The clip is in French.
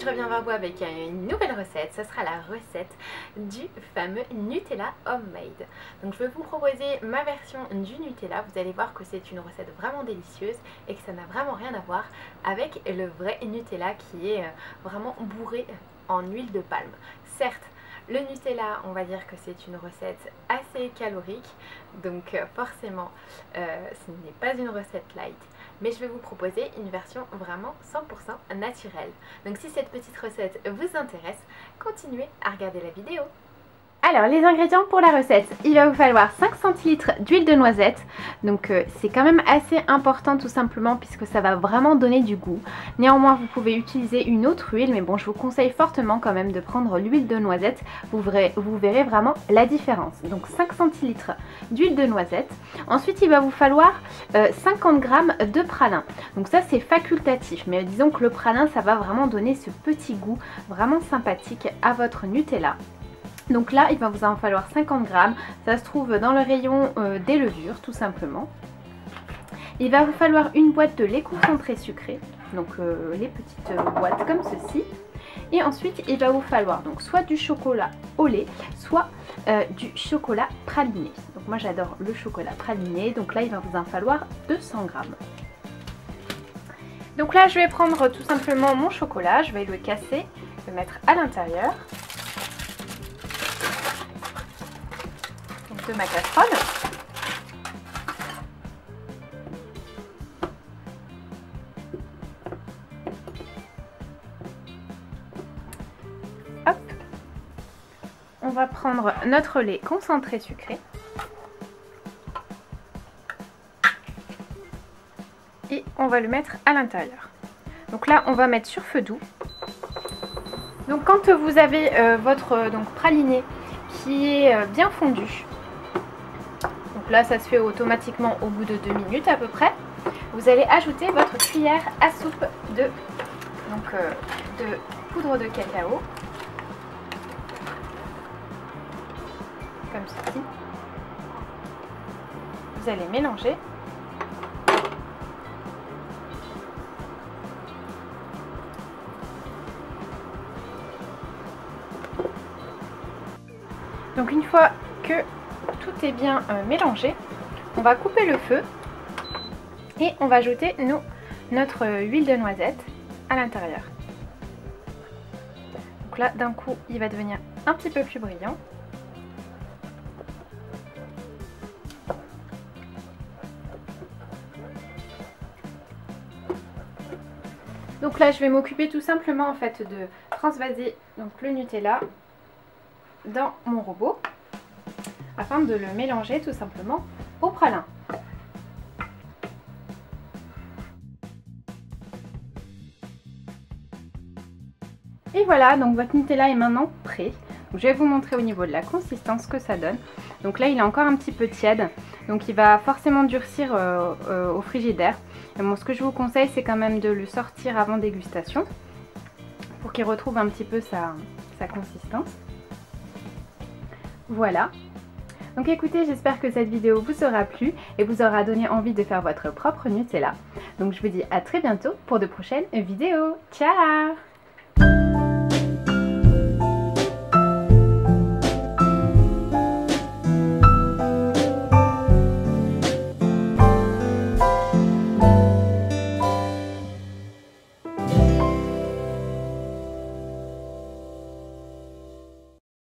je reviens vers vous avec une nouvelle recette. Ce sera la recette du fameux Nutella Homemade. Donc je vais vous proposer ma version du Nutella. Vous allez voir que c'est une recette vraiment délicieuse et que ça n'a vraiment rien à voir avec le vrai Nutella qui est vraiment bourré en huile de palme. Certes, le Nutella, on va dire que c'est une recette assez calorique, donc forcément ce n'est pas une recette light, mais je vais vous proposer une version vraiment 100% naturelle. Donc si cette petite recette vous intéresse, continuez à regarder la vidéo. Alors les ingrédients pour la recette, il va vous falloir 5 centilitres d'huile de noisette, donc c'est quand même assez important tout simplement puisque ça va vraiment donner du goût. Néanmoins vous pouvez utiliser une autre huile, mais bon, je vous conseille fortement quand même de prendre l'huile de noisette, vous verrez vraiment la différence. Donc 5 centilitres d'huile de noisette. Ensuite il va vous falloir 50 g de pralin, donc ça c'est facultatif, mais disons que le pralin ça va vraiment donner ce petit goût vraiment sympathique à votre Nutella. Donc là, il va vous en falloir 50 g. Ça se trouve dans le rayon des levures, tout simplement. Il va vous falloir une boîte de lait concentré sucré. Donc les petites boîtes comme ceci. Et ensuite, il va vous falloir donc soit du chocolat au lait, soit du chocolat praliné. Donc moi, j'adore le chocolat praliné. Donc là, il va vous en falloir 200 g. Donc là, je vais prendre tout simplement mon chocolat. Je vais le casser, le mettre à l'intérieur de ma casserole. Hop. On va prendre notre lait concentré sucré. Et on va le mettre à l'intérieur. Donc là, on va mettre sur feu doux. Donc quand vous avez votre praliné qui est bien fondu, donc là ça se fait automatiquement au bout de 2 minutes à peu près, vous allez ajouter votre cuillère à soupe de poudre de cacao, comme ceci. Vous allez mélanger. Donc une fois que tout est bien mélangé, on va couper le feu et on va ajouter notre huile de noisette à l'intérieur. Donc là, d'un coup, il va devenir un petit peu plus brillant. Donc là, je vais m'occuper tout simplement en fait de transvaser donc le Nutella dans mon robot afin de le mélanger tout simplement au pralin. Et voilà, donc votre Nutella est maintenant prêt. Donc, je vais vous montrer au niveau de la consistance ce que ça donne. Donc là il est encore un petit peu tiède, donc il va forcément durcir au frigidaire. Et bon, ce que je vous conseille c'est quand même de le sortir avant dégustation pour qu'il retrouve un petit peu sa consistance. Voilà. Donc écoutez, j'espère que cette vidéo vous aura plu et vous aura donné envie de faire votre propre Nutella. Donc je vous dis à très bientôt pour de prochaines vidéos. Ciao!